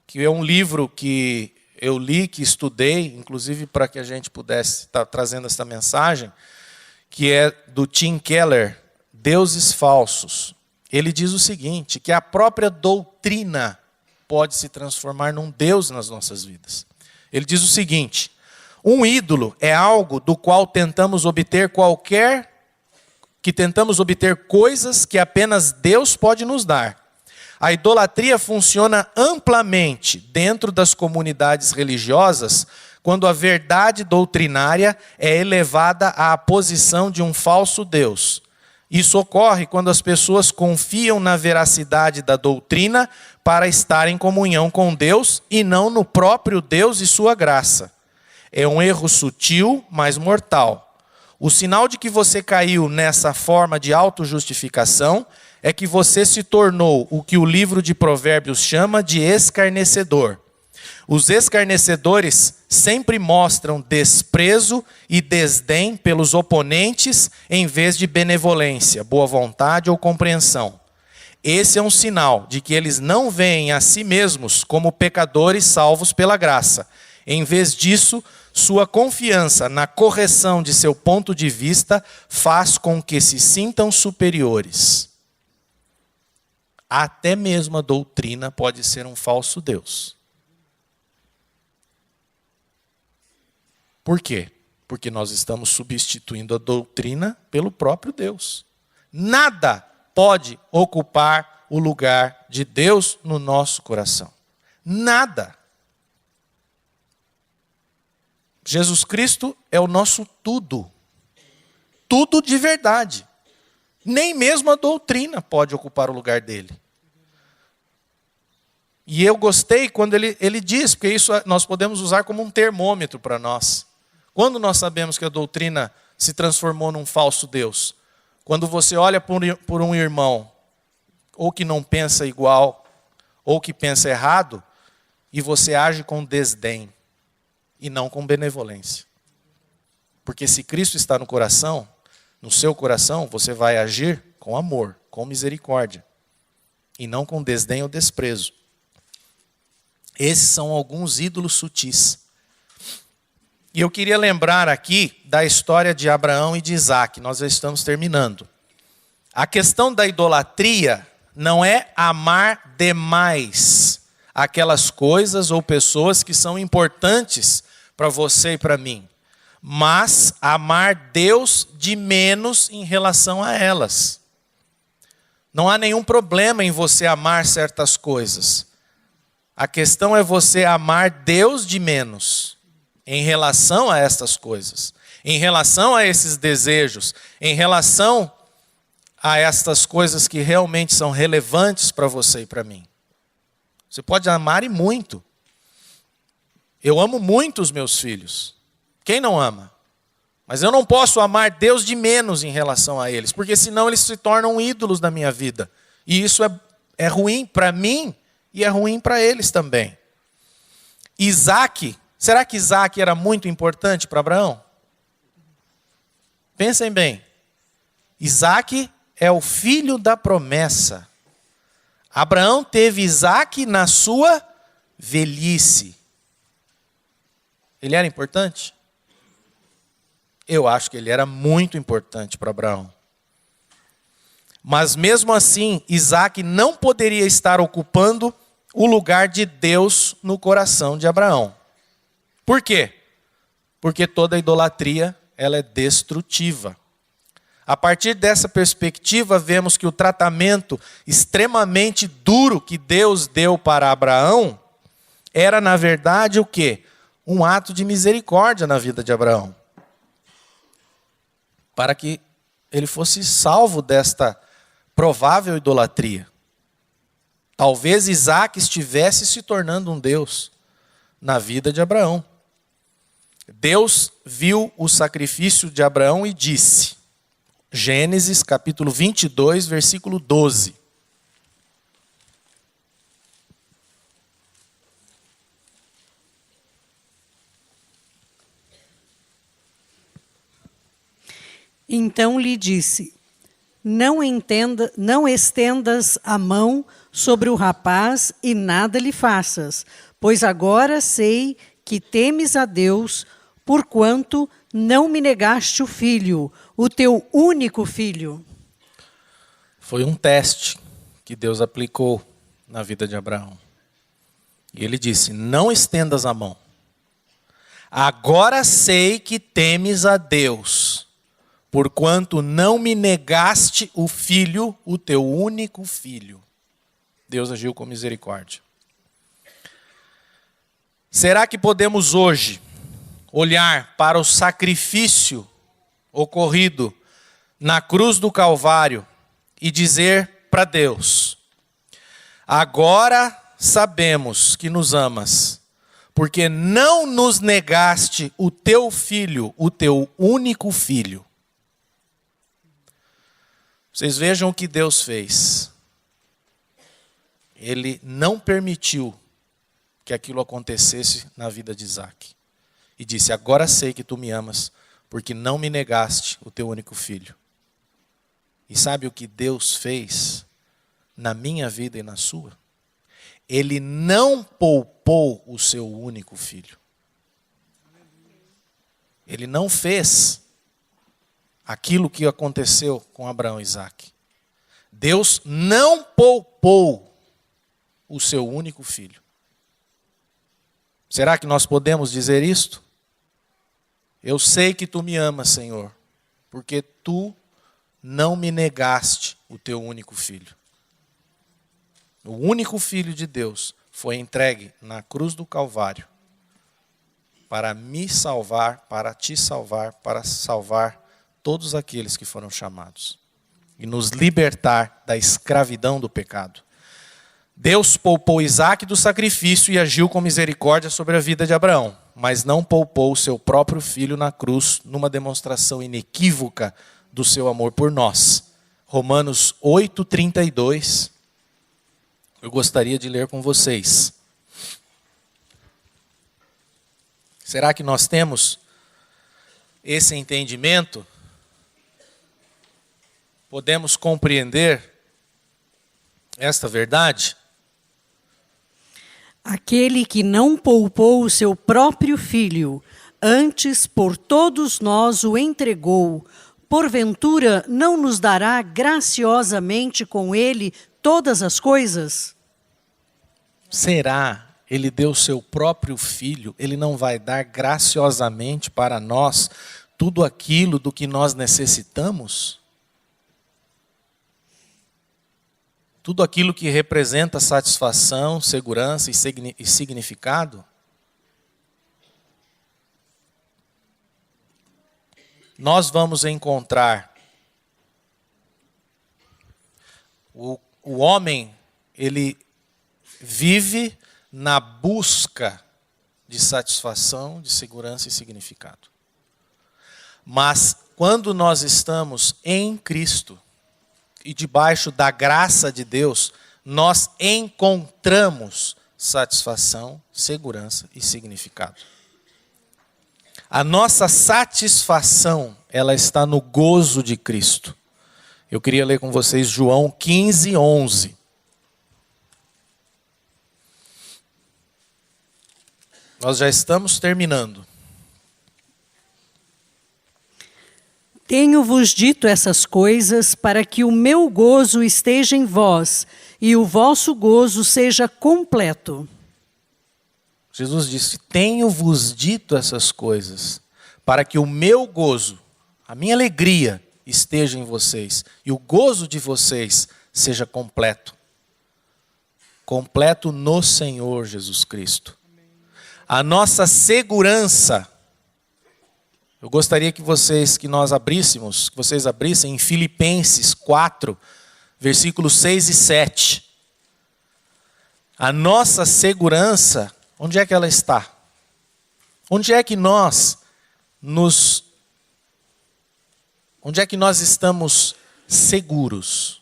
que é um livro que eu li, que estudei, inclusive para que a gente pudesse estar trazendo essa mensagem, que é do Tim Keller, Deuses Falsos. Ele diz o seguinte, que a própria doutrina pode se transformar num Deus nas nossas vidas. Ele diz o seguinte, um ídolo é algo do qual tentamos obter coisas que apenas Deus pode nos dar. A idolatria funciona amplamente dentro das comunidades religiosas quando a verdade doutrinária é elevada à posição de um falso Deus. Isso ocorre quando as pessoas confiam na veracidade da doutrina para estar em comunhão com Deus e não no próprio Deus e sua graça. É um erro sutil, mas mortal. O sinal de que você caiu nessa forma de autojustificação é que você se tornou o que o livro de Provérbios chama de escarnecedor. Os escarnecedores sempre mostram desprezo e desdém pelos oponentes em vez de benevolência, boa vontade ou compreensão. Esse é um sinal de que eles não veem a si mesmos como pecadores salvos pela graça. Em vez disso, sua confiança na correção de seu ponto de vista faz com que se sintam superiores. Até mesmo a doutrina pode ser um falso Deus. Por quê? Porque nós estamos substituindo a doutrina pelo próprio Deus. Nada pode ocupar o lugar de Deus no nosso coração. Nada. Jesus Cristo é o nosso tudo. Tudo de verdade. Nem mesmo a doutrina pode ocupar o lugar dele. E eu gostei quando ele diz, porque isso nós podemos usar como um termômetro para nós. Quando nós sabemos que a doutrina se transformou num falso Deus? Quando você olha por um irmão, ou que não pensa igual, ou que pensa errado, e você age com desdém, e não com benevolência. Porque se Cristo está no coração, no seu coração, você vai agir com amor, com misericórdia, e não com desdém ou desprezo. Esses são alguns ídolos sutis. E eu queria lembrar aqui da história de Abraão e de Isaac. Nós já estamos terminando. A questão da idolatria não é amar demais aquelas coisas ou pessoas que são importantes para você e para mim, mas amar Deus de menos em relação a elas. Não há nenhum problema em você amar certas coisas. A questão é você amar Deus de menos em relação a estas coisas, em relação a esses desejos, em relação a estas coisas que realmente são relevantes para você e para mim. Você pode amar e muito. Eu amo muito os meus filhos. Quem não ama? Mas eu não posso amar Deus de menos em relação a eles, porque senão eles se tornam ídolos da minha vida. E isso é ruim para mim e é ruim para eles também. Isaac, será que Isaac era muito importante para Abraão? Pensem bem. Isaac é o filho da promessa. Abraão teve Isaac na sua velhice. Ele era importante? Eu acho que ele era muito importante para Abraão. Mas mesmo assim, Isaac não poderia estar ocupando o lugar de Deus no coração de Abraão. Por quê? Porque toda idolatria, ela é destrutiva. A partir dessa perspectiva, vemos que o tratamento extremamente duro que Deus deu para Abraão era, na verdade, o quê? Um ato de misericórdia na vida de Abraão. Para que ele fosse salvo desta provável idolatria. Talvez Isaac estivesse se tornando um Deus na vida de Abraão. Deus viu o sacrifício de Abraão e disse, Gênesis capítulo 22, versículo 12. Então lhe disse, não estendas a mão sobre o rapaz e nada lhe faças, pois agora sei que temes a Deus, porquanto não me negaste o filho, o teu único filho. Foi um teste que Deus aplicou na vida de Abraão. E ele disse, não estendas a mão. Agora sei que temes a Deus, porquanto não me negaste o filho, o teu único filho. Deus agiu com misericórdia. Será que podemos hoje olhar para o sacrifício ocorrido na cruz do Calvário e dizer para Deus, agora sabemos que nos amas, porque não nos negaste o teu filho, o teu único filho. Vocês vejam o que Deus fez. Ele não permitiu que aquilo acontecesse na vida de Isaac. E disse, agora sei que tu me amas, porque não me negaste o teu único filho. E sabe o que Deus fez na minha vida e na sua? Ele não poupou o seu único filho. Ele não fez aquilo que aconteceu com Abraão e Isaac. Deus não poupou o seu único filho. Será que nós podemos dizer isto? Eu sei que tu me amas, Senhor, porque tu não me negaste o teu único filho. O único filho de Deus foi entregue na cruz do Calvário para me salvar, para te salvar, para salvar todos aqueles que foram chamados e nos libertar da escravidão do pecado. Deus poupou Isaac do sacrifício e agiu com misericórdia sobre a vida de Abraão, mas não poupou o seu próprio filho na cruz numa demonstração inequívoca do seu amor por nós. Romanos 8:32. Eu gostaria de ler com vocês. Será que nós temos esse entendimento? Podemos compreender esta verdade? Aquele que não poupou o seu próprio filho, antes por todos nós o entregou, porventura não nos dará graciosamente com ele todas as coisas? Será? Ele deu seu próprio filho, ele não vai dar graciosamente para nós tudo aquilo do que nós necessitamos? Tudo aquilo que representa satisfação, segurança e significado? Nós vamos encontrar o homem, ele vive na busca de satisfação, de segurança e significado. Mas quando nós estamos em Cristo, e debaixo da graça de Deus, nós encontramos satisfação, segurança e significado. A nossa satisfação, ela está no gozo de Cristo. Eu queria ler com vocês João 15:11. Nós já estamos terminando. Tenho-vos dito essas coisas para que o meu gozo esteja em vós e o vosso gozo seja completo. Jesus disse, tenho-vos dito essas coisas para que o meu gozo, a minha alegria, esteja em vocês e o gozo de vocês seja completo. Completo no Senhor Jesus Cristo. A nossa segurança, eu gostaria que vocês abrissem em Filipenses 4, versículos 6 e 7. A nossa segurança, onde é que ela está? Onde é que nós estamos seguros?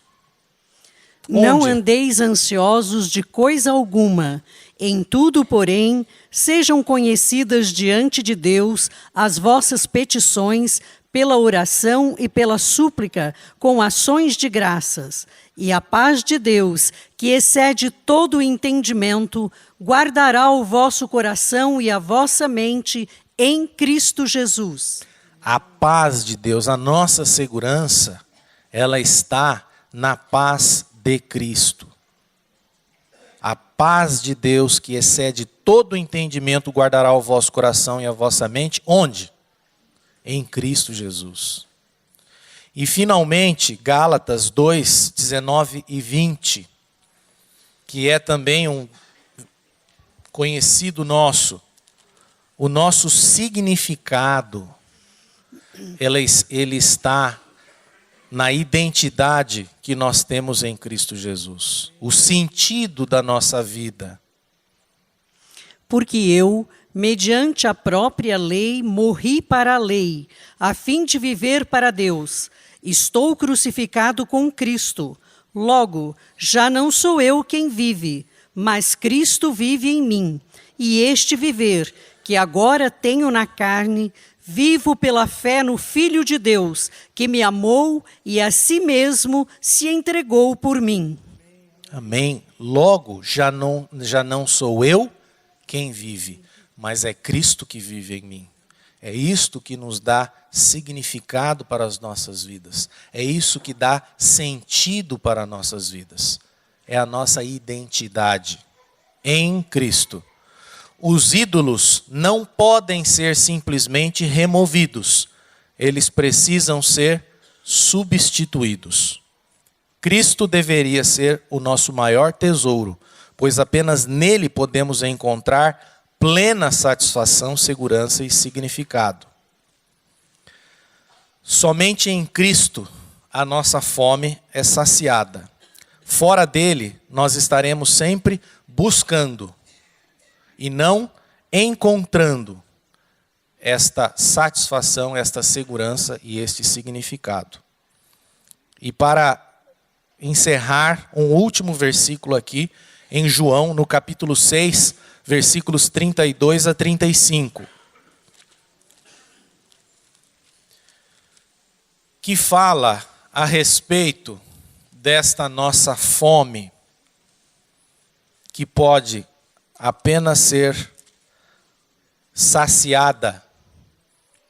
Não andeis ansiosos de coisa alguma, em tudo, porém, sejam conhecidas diante de Deus as vossas petições pela oração e pela súplica, com ações de graças. E a paz de Deus, que excede todo o entendimento, guardará o vosso coração e a vossa mente em Cristo Jesus. A paz de Deus, a nossa segurança, ela está na paz de Cristo. A paz de Deus, que excede todo o entendimento, guardará o vosso coração e a vossa mente. Onde? Em Cristo Jesus. E finalmente, Gálatas 2, 19 e 20, que é também um conhecido nosso. O nosso significado, ele está na identidade que nós temos em Cristo Jesus. O sentido da nossa vida. Porque eu, mediante a própria lei, morri para a lei, a fim de viver para Deus. Estou crucificado com Cristo. Logo, já não sou eu quem vive, mas Cristo vive em mim. E este viver, que agora tenho na carne, vivo pela fé no Filho de Deus, que me amou e a si mesmo se entregou por mim. Amém. Logo, já não sou eu quem vive, mas é Cristo que vive em mim. É isto que nos dá significado para as nossas vidas. É isso que dá sentido para as nossas vidas. É a nossa identidade em Cristo. Os ídolos não podem ser simplesmente removidos. Eles precisam ser substituídos. Cristo deveria ser o nosso maior tesouro, pois apenas nele podemos encontrar plena satisfação, segurança e significado. Somente em Cristo a nossa fome é saciada. Fora dele, nós estaremos sempre buscando e não encontrando esta satisfação, esta segurança e este significado. E para encerrar, um último versículo aqui, em João, no capítulo 6, versículos 32 a 35. Que fala a respeito desta nossa fome, que pode apenas ser saciada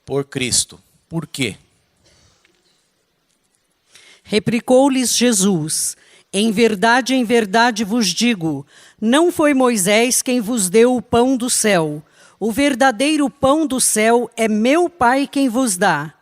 por Cristo. Por quê? Replicou-lhes Jesus: em verdade vos digo, não foi Moisés quem vos deu o pão do céu. O verdadeiro pão do céu é meu Pai quem vos dá.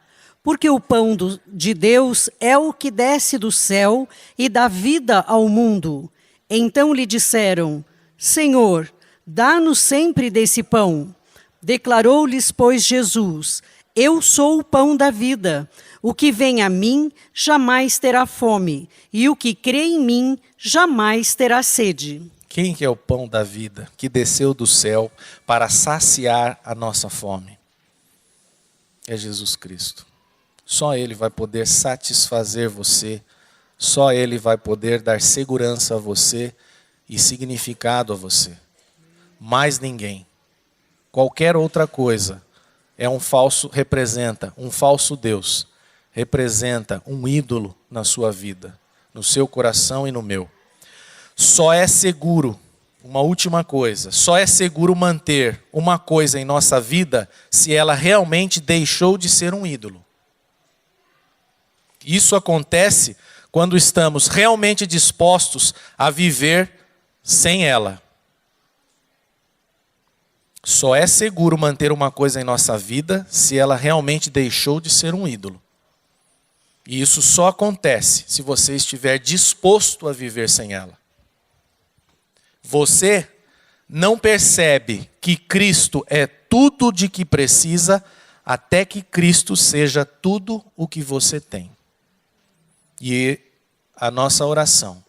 Porque o pão de Deus é o que desce do céu e dá vida ao mundo. Então lhe disseram: Senhor, dá-nos sempre desse pão. Declarou-lhes, pois, Jesus: eu sou o pão da vida. O que vem a mim jamais terá fome, e o que crê em mim jamais terá sede. Quem que é o pão da vida que desceu do céu para saciar a nossa fome? É Jesus Cristo. Só Ele vai poder satisfazer você, só Ele vai poder dar segurança a você e significado a você. Mais ninguém. Qualquer outra coisa representa um falso Deus, representa um ídolo na sua vida, no seu coração e no meu. Só é seguro, uma última coisa, só é seguro manter uma coisa em nossa vida se ela realmente deixou de ser um ídolo. Isso acontece quando estamos realmente dispostos a viver sem ela. Só é seguro manter uma coisa em nossa vida se ela realmente deixou de ser um ídolo. E isso só acontece se você estiver disposto a viver sem ela. Você não percebe que Cristo é tudo de que precisa até que Cristo seja tudo o que você tem. E a nossa oração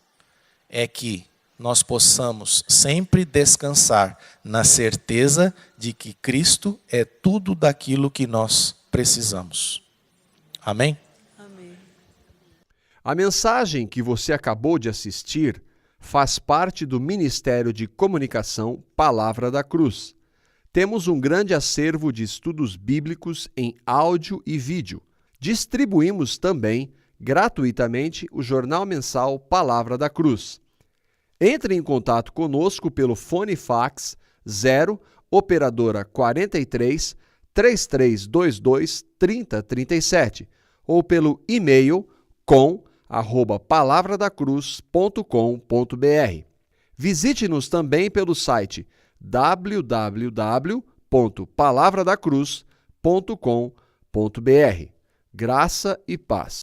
é que nós possamos sempre descansar na certeza de que Cristo é tudo daquilo que nós precisamos. Amém? Amém. A mensagem que você acabou de assistir faz parte do Ministério de Comunicação Palavra da Cruz. Temos um grande acervo de estudos bíblicos em áudio e vídeo. Distribuímos também, gratuitamente, o jornal mensal Palavra da Cruz. Entre em contato conosco pelo fone fax 0 operadora 43 3322 3037 ou pelo e-mail com@palavradacruz.com.br. Visite-nos também pelo site www.palavradacruz.com.br. Graça e paz.